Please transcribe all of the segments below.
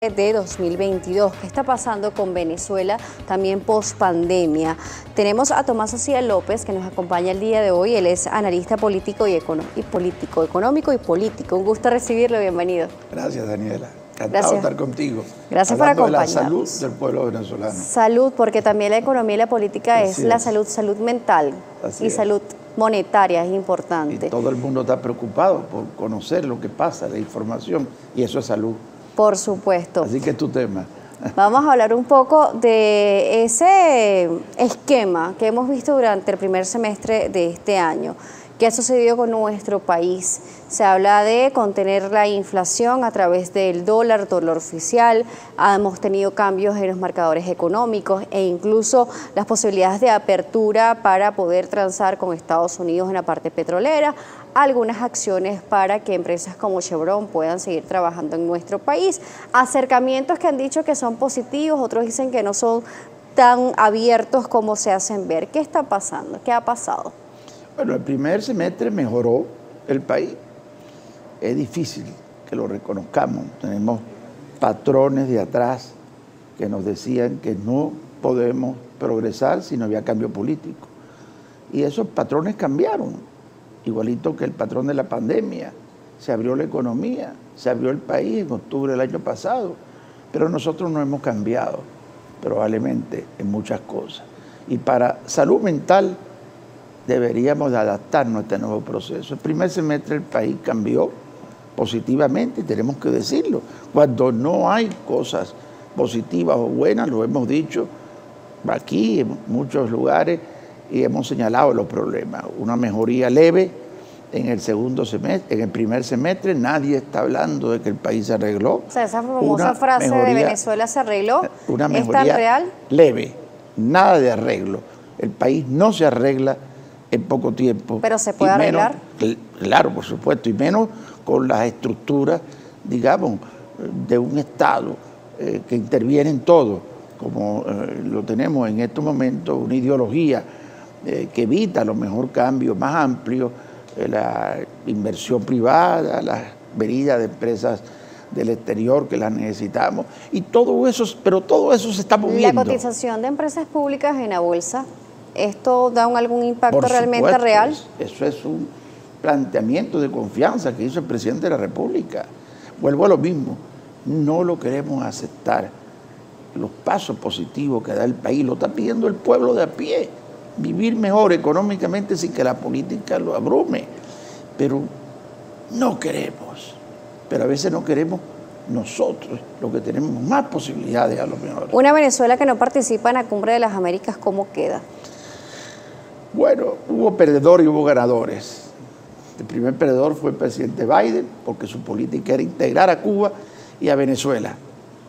De 2022. ¿Qué está pasando con Venezuela también post pandemia? Tenemos a Tomás Socias López, que nos acompaña el día de hoy. Él es analista político económico y político. Un gusto recibirlo, bienvenido. Gracias, Daniela. Encantado de estar contigo. Gracias por acompañarnos. De la salud del pueblo venezolano. Salud, porque también la economía y la política es la salud mental y salud monetaria es importante. Y todo el mundo está preocupado por conocer lo que pasa, la información, y eso es salud. Por supuesto. Así que es tu tema. Vamos a hablar un poco de ese esquema que hemos visto durante el primer semestre de este año. ¿Qué ha sucedido con nuestro país? Se habla de contener la inflación a través del dólar oficial. Hemos tenido cambios en los marcadores económicos e incluso las posibilidades de apertura para poder transar con Estados Unidos en la parte petrolera. Algunas acciones para que empresas como Chevron puedan seguir trabajando en nuestro país. Acercamientos que han dicho que son positivos, otros dicen que no son tan abiertos como se hacen ver. ¿Qué está pasando? ¿Qué ha pasado? Bueno, el primer semestre mejoró el país. Es difícil que lo reconozcamos. Tenemos patrones de atrás que nos decían que no podemos progresar si no había cambio político. Y esos patrones cambiaron, igualito que el patrón de la pandemia. Se abrió la economía, se abrió el país en octubre del año pasado, pero nosotros no hemos cambiado, probablemente, en muchas cosas. Y para salud mental, deberíamos de adaptarnos a este nuevo proceso. El primer semestre el país cambió positivamente, tenemos que decirlo. Cuando no hay cosas positivas o buenas, lo hemos dicho aquí en muchos lugares y hemos señalado los problemas. Una mejoría leve en el segundo semestre, en el primer semestre nadie está hablando de que el país se arregló. O sea, esa famosa frase de Venezuela se arregló, una ¿es tan real? Leve, nada de arreglo. El país no se arregla en poco tiempo. ¿Pero se puede arreglar? Claro, por supuesto, y menos con las estructuras, digamos, de un Estado que interviene en todo, como lo tenemos en estos momentos, una ideología que evita a lo mejor cambios más amplios, la inversión privada, la venida de empresas del exterior que las necesitamos, y todo eso, pero todo eso se está moviendo. La cotización de empresas públicas en la bolsa, ¿esto da algún impacto realmente real? Eso es un planteamiento de confianza que hizo el presidente de la República. Vuelvo a lo mismo, no lo queremos aceptar. Los pasos positivos que da el país lo está pidiendo el pueblo de a pie. Vivir mejor económicamente sin que la política lo abrume. Pero no queremos. Pero a veces no queremos nosotros, los que tenemos más posibilidades a lo mejor. Una Venezuela que no participa en la Cumbre de las Américas, ¿cómo queda? Bueno, hubo perdedores y hubo ganadores. El primer perdedor fue el presidente Biden, porque su política era integrar a Cuba y a Venezuela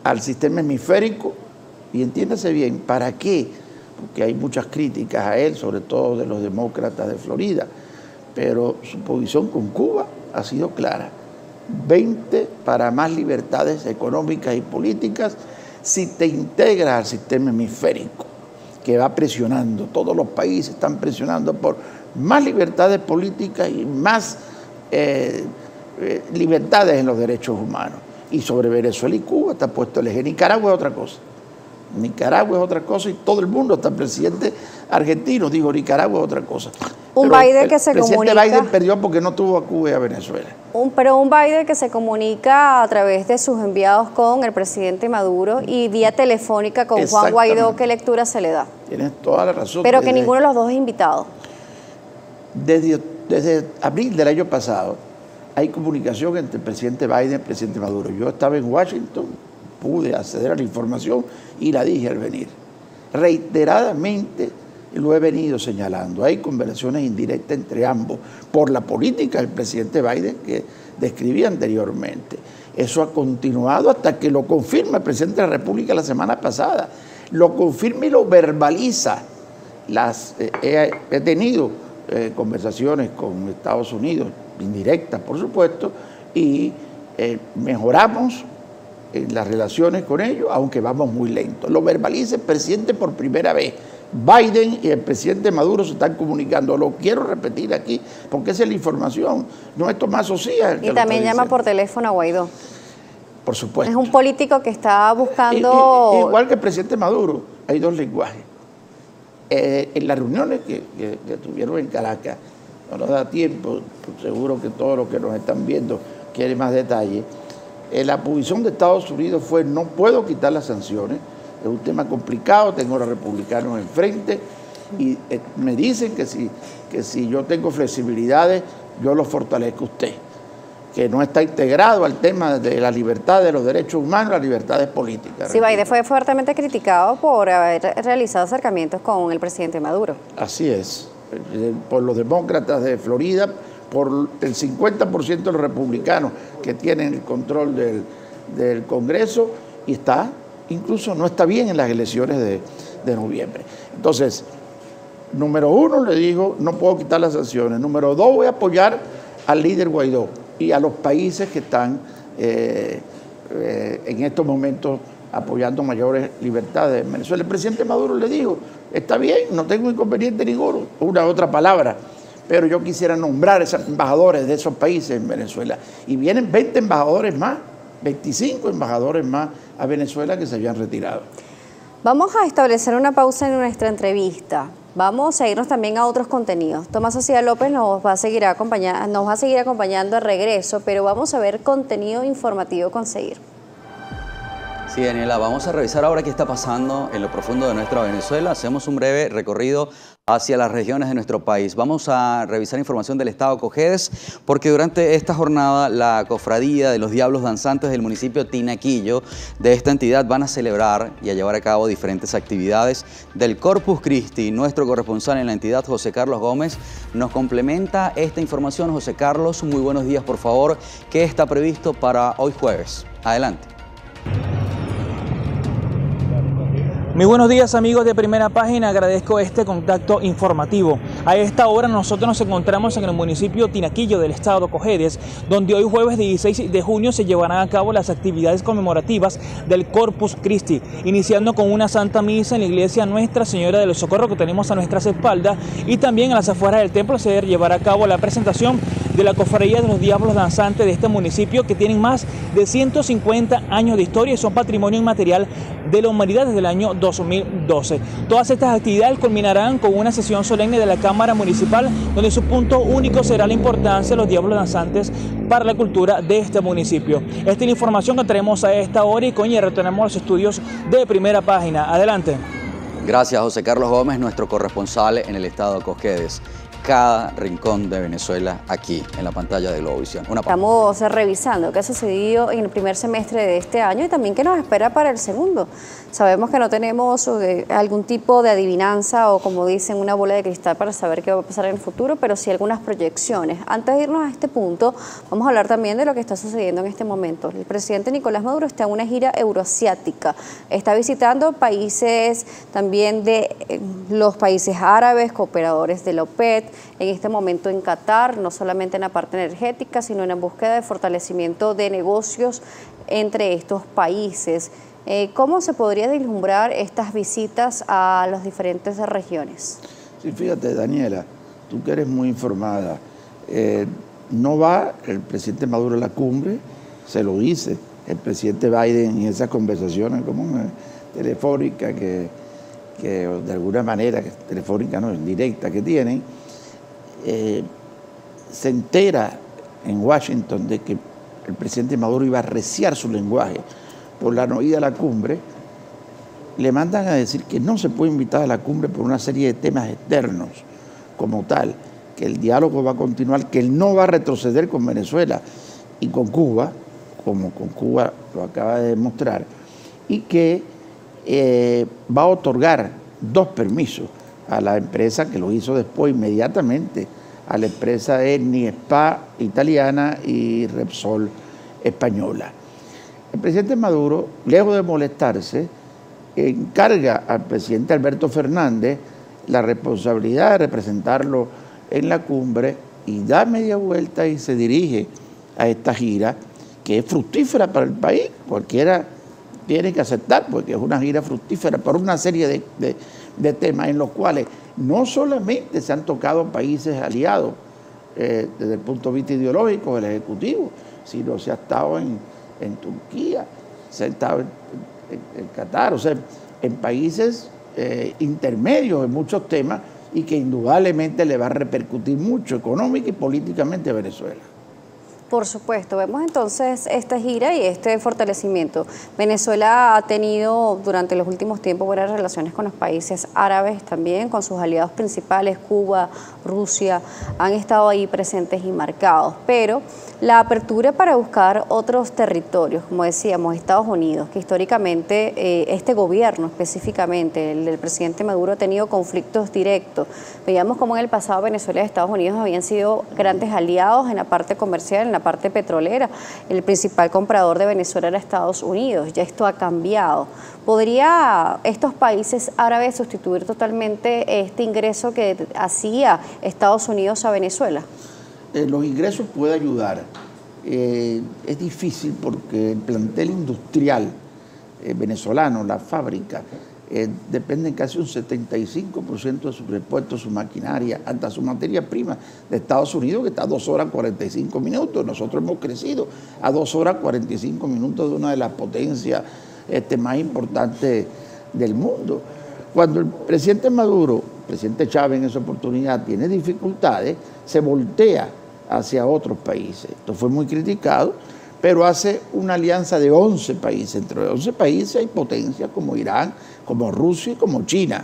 al sistema hemisférico. Y entiéndase bien, ¿para qué? Porque hay muchas críticas a él, sobre todo de los demócratas de Florida, pero su posición con Cuba ha sido clara. 20 para más libertades económicas y políticas si te integras al sistema hemisférico, que va presionando, todos los países están presionando por más libertades políticas y más libertades en los derechos humanos. Y sobre Venezuela y Cuba está puesto el eje. Nicaragua es otra cosa. Nicaragua es otra cosa y todo el mundo, hasta el presidente argentino dijo Nicaragua es otra cosa. Un Biden que se comunica... El presidente Biden perdió porque no tuvo a Cuba y a Venezuela. Pero un Biden que se comunica a través de sus enviados con el presidente Maduro y vía telefónica con Juan Guaidó, ¿qué lectura se le da? Tienes toda la razón. Pero que ninguno de los dos es invitado. Desde abril del año pasado hay comunicación entre el presidente Biden y el presidente Maduro. Yo estaba en Washington, pude acceder a la información y la dije al venir. Reiteradamente lo he venido señalando. Hay conversaciones indirectas entre ambos por la política del presidente Biden que describí anteriormente. Eso ha continuado hasta que lo confirma el presidente de la República la semana pasada. Lo confirma y lo verbaliza. He tenido conversaciones con Estados Unidos, indirectas por supuesto, y mejoramos las relaciones con ellos, aunque vamos muy lento. Lo verbaliza el presidente por primera vez. Biden y el presidente Maduro se están comunicando. Lo quiero repetir aquí porque esa es la información. No es Tomás Socias. Y también llama por teléfono a Guaidó. por supuesto. Es un político que está buscando... Igual que el presidente Maduro, hay dos lenguajes. En las reuniones que tuvieron en Caracas, no nos da tiempo, seguro que todos los que nos están viendo quieren más detalles. La posición de Estados Unidos fue: no puedo quitar las sanciones, es un tema complicado, tengo a los republicanos enfrente y me dicen que si yo tengo flexibilidades, yo los fortalezco a usted, que no está integrado al tema de la libertad, de los derechos humanos, las libertades políticas. Sí, Biden fue fuertemente criticado por haber realizado acercamientos con el presidente Maduro. Así es, por los demócratas de Florida, por el 50% de los republicanos que tienen el control del Congreso, y incluso no está bien en las elecciones de noviembre. Entonces, número uno, le digo, no puedo quitar las sanciones. Número dos, voy a apoyar al líder Guaidó y a los países que están en estos momentos apoyando mayores libertades en Venezuela. El presidente Maduro le dijo: está bien, no tengo inconveniente ninguno, una otra palabra, pero yo quisiera nombrar esos embajadores de esos países en Venezuela. Y vienen 20 embajadores más, 25 embajadores más a Venezuela que se habían retirado. Vamos a establecer una pausa en nuestra entrevista. Vamos a irnos también a otros contenidos. Tomás Sociedad López nos va a seguir acompañando al regreso, pero vamos a ver contenido informativo con seguir. Sí, Daniela, vamos a revisar ahora qué está pasando en lo profundo de nuestra Venezuela. Hacemos un breve recorrido hacia las regiones de nuestro país. Vamos a revisar información del Estado Cojedes, porque durante esta jornada la Cofradía de los Diablos Danzantes del municipio Tinaquillo de esta entidad van a celebrar y a llevar a cabo diferentes actividades del Corpus Christi. Nuestro corresponsal en la entidad, José Carlos Gómez, nos complementa esta información. José Carlos, muy buenos días, por favor. ¿Qué está previsto para hoy jueves? Adelante. Muy buenos días, amigos de Primera Página, agradezco este contacto informativo. A esta hora nosotros nos encontramos en el municipio Tinaquillo del estado Cojedes, donde hoy jueves 16 de junio se llevarán a cabo las actividades conmemorativas del Corpus Christi, iniciando con una santa misa en la iglesia Nuestra Señora del Socorro que tenemos a nuestras espaldas, y también a las afueras del templo se llevará a cabo la presentación de la Cofradía de los Diablos Danzantes de este municipio, que tienen más de 150 años de historia y son patrimonio inmaterial de la humanidad desde el año 2012. Todas estas actividades culminarán con una sesión solemne de la Cámara Municipal, donde su punto único será la importancia de los Diablos Danzantes para la cultura de este municipio. Esta es la información que tenemos a esta hora y con ella retornamos a los estudios de Primera Página. Adelante. Gracias, José Carlos Gómez, nuestro corresponsal en el estado Cojedes. Cada rincón de Venezuela aquí en la pantalla de Globovisión. Estamos revisando qué ha sucedido en el primer semestre de este año y también qué nos espera para el segundo. Sabemos que no tenemos algún tipo de adivinanza o, como dicen, una bola de cristal para saber qué va a pasar en el futuro, pero sí algunas proyecciones. Antes de irnos a este punto, vamos a hablar también de lo que está sucediendo en este momento. El presidente Nicolás Maduro está en una gira euroasiática. Está visitando países también de los países árabes, cooperadores de la OPEP, en este momento en Qatar, no solamente en la parte energética, sino en la búsqueda de fortalecimiento de negocios entre estos países. ¿Cómo se podría vislumbrar estas visitas a las diferentes regiones? Sí, fíjate, Daniela, tú que eres muy informada, no va el presidente Maduro a la cumbre, se lo dice el presidente Biden en esas conversaciones como telefónicas que de alguna manera, telefónica no, indirecta que tienen, se entera en Washington de que el presidente Maduro iba a arreciar su lenguaje por la no ida a la cumbre. Le mandan a decir que no se puede invitar a la cumbre por una serie de temas externos como tal, que el diálogo va a continuar, que él no va a retroceder con Venezuela y con Cuba, como con Cuba lo acaba de demostrar, y que va a otorgar 2 permisos a la empresa, que lo hizo después inmediatamente, a la empresa Eni Spa italiana y Repsol española. El presidente Maduro, lejos de molestarse, encarga al presidente Alberto Fernández la responsabilidad de representarlo en la cumbre y da media vuelta y se dirige a esta gira, que es fructífera para el país, cualquiera tiene que aceptar, porque es una gira fructífera por una serie de temas en los cuales no solamente se han tocado países aliados desde el punto de vista ideológico del Ejecutivo, sino se ha estado en Turquía, se ha estado en Qatar, o sea, en países intermedios en muchos temas y que indudablemente le va a repercutir mucho económica y políticamente a Venezuela. Por supuesto, vemos entonces esta gira y este fortalecimiento. Venezuela ha tenido durante los últimos tiempos buenas relaciones con los países árabes también, con sus aliados principales, Cuba, Rusia, han estado ahí presentes y marcados, pero la apertura para buscar otros territorios, como decíamos, Estados Unidos, que históricamente este gobierno específicamente, el del presidente Maduro, ha tenido conflictos directos. Veíamos cómo en el pasado Venezuela y Estados Unidos habían sido grandes aliados en la parte comercial, en la parte petrolera. El principal comprador de Venezuela era Estados Unidos, ya esto ha cambiado. ¿Podría estos países árabes sustituir totalmente este ingreso que hacía Estados Unidos a Venezuela? Los ingresos pueden ayudar. Es difícil porque el plantel industrial venezolano, la fábrica, dependen casi un 75% de sus repuestos, su maquinaria, hasta su materia prima de Estados Unidos, que está a 2 horas 45 minutos. Nosotros hemos crecido a 2 horas 45 minutos de una de las potencias más importantes del mundo. Cuando el presidente Maduro, el presidente Chávez en esa oportunidad, tiene dificultades, se voltea hacia otros países. Esto fue muy criticado, pero hace una alianza de 11 países. Entre los 11 países hay potencias como Irán, como Rusia y como China.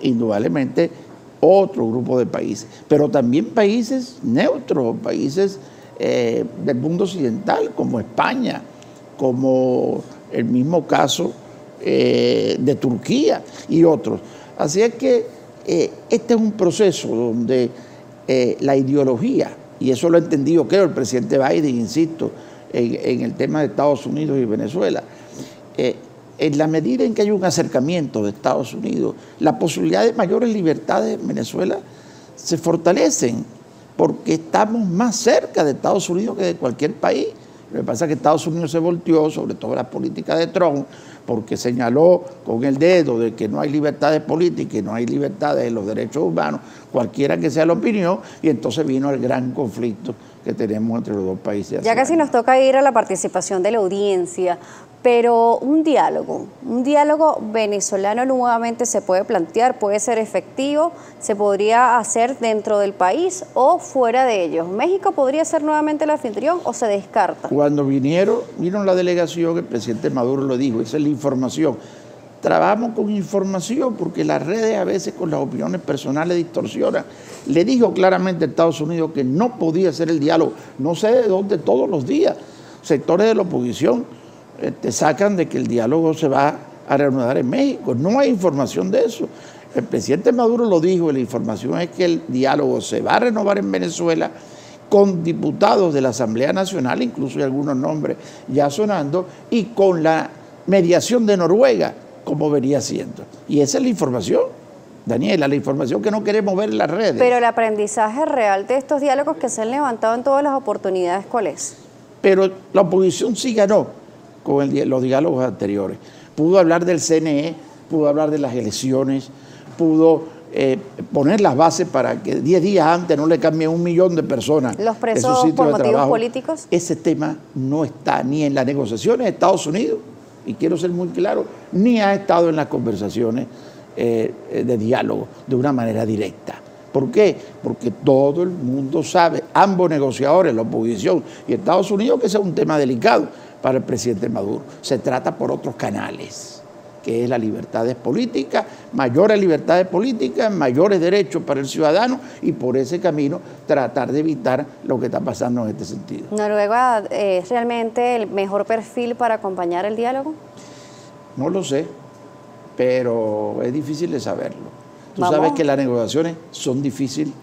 Indudablemente otro grupo de países, pero también países neutros, países del mundo occidental, como España, como el mismo caso de Turquía y otros. Así es que este es un proceso donde la ideología, y eso lo ha entendido, creo, el presidente Biden, insisto, en el tema de Estados Unidos y Venezuela, en la medida en que hay un acercamiento de Estados Unidos, la posibilidad de mayores libertades en Venezuela se fortalecen, porque estamos más cerca de Estados Unidos que de cualquier país. Lo que pasa es que Estados Unidos se volteó, sobre todo la política de Trump, porque señaló con el dedo de que no hay libertades políticas y no hay libertades en los derechos humanos, cualquiera que sea la opinión, y entonces vino el gran conflicto que tenemos entre los dos países. Ya casi nos toca ir a la participación de la audiencia, pero un diálogo venezolano nuevamente se puede plantear, puede ser efectivo, se podría hacer dentro del país o fuera de ellos. ¿México podría ser nuevamente el anfitrión o se descarta? Cuando vino la delegación, el presidente Maduro lo dijo, esa es la información. Trabajamos con información porque las redes a veces con las opiniones personales distorsionan. Le dijo claramente a Estados Unidos que no podía hacer el diálogo, no sé de dónde todos los días. Sectores de la oposición te sacan de que el diálogo se va a reanudar en México. No hay información de eso. El presidente Maduro lo dijo y la información es que el diálogo se va a renovar en Venezuela con diputados de la Asamblea Nacional, incluso hay algunos nombres ya sonando, y con la mediación de Noruega, como venía siendo. Y esa es la información, Daniela, la información que no queremos ver en las redes. Pero el aprendizaje real de estos diálogos que se han levantado en todas las oportunidades, ¿cuál es? Pero la oposición sí ganó con los diálogos anteriores. Pudo hablar del CNE, pudo hablar de las elecciones, pudo poner las bases para que 10 días antes no le cambien 1 millón de personas los presos por motivos políticos. Ese tema no está ni en las negociaciones de Estados Unidos, y quiero ser muy claro, ni ha estado en las conversaciones de diálogo de una manera directa. ¿Por qué? Porque todo el mundo sabe, ambos negociadores, la oposición y Estados Unidos, que ese es un tema delicado para el presidente Maduro. Se trata por otros canales, que es las libertades políticas, mayores libertades políticas, mayores derechos para el ciudadano, y por ese camino tratar de evitar lo que está pasando en este sentido. ¿Noruega es realmente el mejor perfil para acompañar el diálogo? No lo sé, pero es difícil de saberlo. Tú ¿Vamos? Sabes que las negociaciones son difíciles.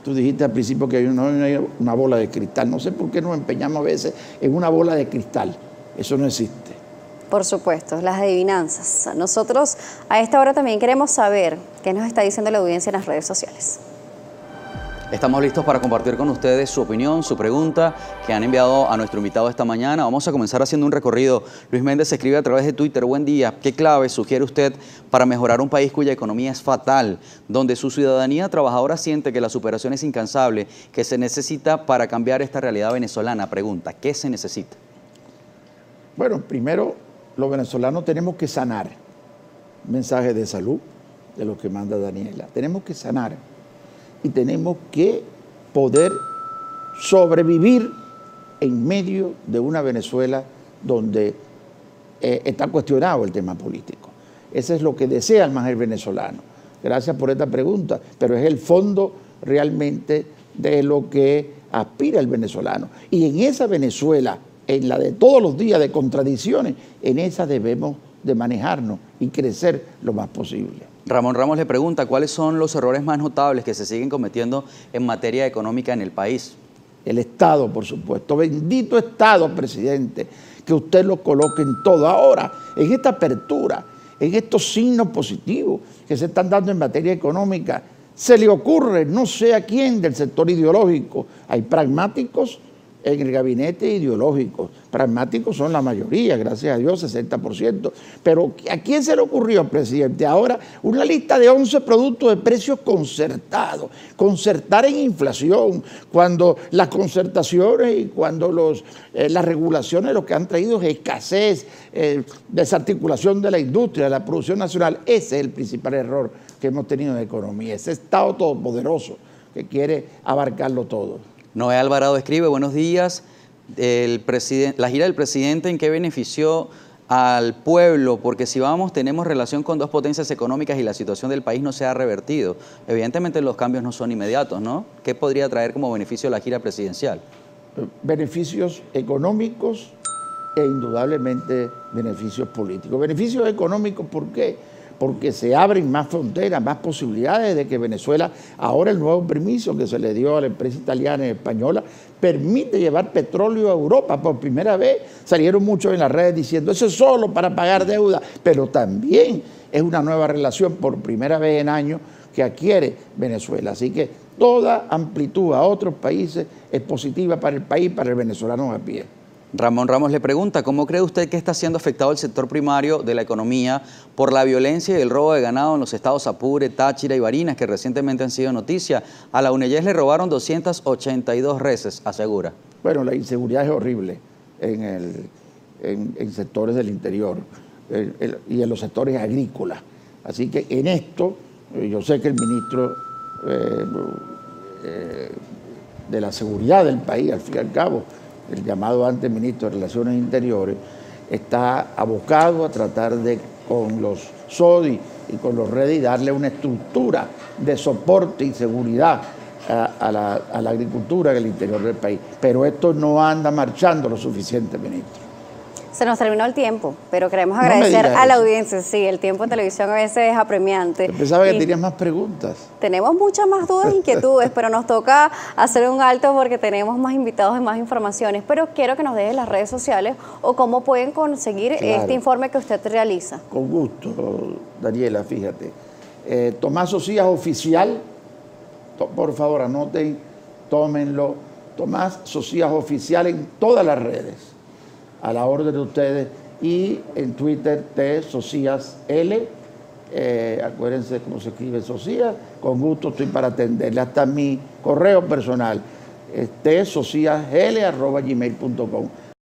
Tú dijiste al principio que hay una bola de cristal. No sé por qué nos empeñamos a veces en una bola de cristal. Eso no existe. Por supuesto, las adivinanzas. Nosotros a esta hora también queremos saber qué nos está diciendo la audiencia en las redes sociales. Estamos listos para compartir con ustedes su opinión, su pregunta que han enviado a nuestro invitado esta mañana. Vamos a comenzar haciendo un recorrido. Luis Méndez escribe a través de Twitter: buen día, ¿qué clave sugiere usted para mejorar un país cuya economía es fatal, donde su ciudadanía trabajadora siente que la superación es incansable, que se necesita para cambiar esta realidad venezolana? Pregunta, ¿qué se necesita? Bueno, primero, los venezolanos tenemos que sanar. Un mensaje de salud de lo que manda Daniela. Tenemos que sanar y tenemos que poder sobrevivir en medio de una Venezuela donde está cuestionado el tema político. Eso es lo que desea más el venezolano. Gracias por esta pregunta, pero es el fondo realmente de lo que aspira el venezolano. Y en esa Venezuela, en la de todos los días de contradicciones, en esa debemos de manejarnos y crecer lo más posible. Ramón Ramos le pregunta, ¿cuáles son los errores más notables que se siguen cometiendo en materia económica en el país? El Estado, por supuesto. Bendito Estado, presidente, que usted lo coloque en todo. Ahora, en esta apertura, en estos signos positivos que se están dando en materia económica, se le ocurre, no sé a quién del sector ideológico, hay pragmáticos en el gabinete ideológico. Pragmáticos son la mayoría, gracias a Dios, 60%. Pero ¿a quién se le ocurrió, presidente? Ahora, una lista de 11 productos de precios concertados. Concertar en inflación, cuando las concertaciones y cuando las regulaciones lo que han traído es escasez, desarticulación de la industria, de la producción nacional. Ese es el principal error que hemos tenido en la economía. Ese Estado todopoderoso que quiere abarcarlo todo. Noé Alvarado escribe, buenos días, la gira del presidente, ¿en qué benefició al pueblo? Porque si tenemos relación con dos potencias económicas y la situación del país no se ha revertido. Evidentemente los cambios no son inmediatos, ¿no? ¿Qué podría traer como beneficio la gira presidencial? Beneficios económicos e indudablemente beneficios políticos. Beneficios económicos, ¿por qué? Porque se abren más fronteras, más posibilidades de que Venezuela, ahora el nuevo permiso que se le dio a la empresa italiana y española, permite llevar petróleo a Europa. Por primera vez salieron muchos en las redes diciendo, eso es solo para pagar deuda, pero también es una nueva relación por primera vez en años que adquiere Venezuela. Así que toda amplitud a otros países es positiva para el país, para el venezolano a pie. Ramón Ramos le pregunta, ¿cómo cree usted que está siendo afectado el sector primario de la economía por la violencia y el robo de ganado en los estados Apure, Táchira y Barinas, que recientemente han sido noticia? A la UNEYES le robaron 282 reses, asegura. Bueno, la inseguridad es horrible en sectores del interior y en los sectores agrícolas. Así que en esto, yo sé que el ministro de la seguridad del país, al fin y al cabo, el llamado antes ministro de Relaciones Interiores, está abocado a tratar de, con los SODI y con los REDI, darle una estructura de soporte y seguridad a la agricultura en el interior del país. Pero esto no anda marchando lo suficiente, ministro. Se nos terminó el tiempo, pero queremos agradecer a la audiencia. Sí, el tiempo en televisión a veces es apremiante. Yo pensaba que tenías más preguntas. Tenemos muchas más dudas e inquietudes, pero nos toca hacer un alto porque tenemos más invitados y más informaciones. Pero quiero que nos dejes las redes sociales o cómo pueden conseguir este informe que usted realiza. Con gusto, Daniela, fíjate. Tomás Socias Oficial, por favor anoten, tómenlo. Tomás Socias Oficial en todas las redes, a la orden de ustedes, y en Twitter T Socias L, acuérdense cómo se escribe Socias, con gusto estoy para atenderle, hasta mi correo personal, tsociasl@gmail.com.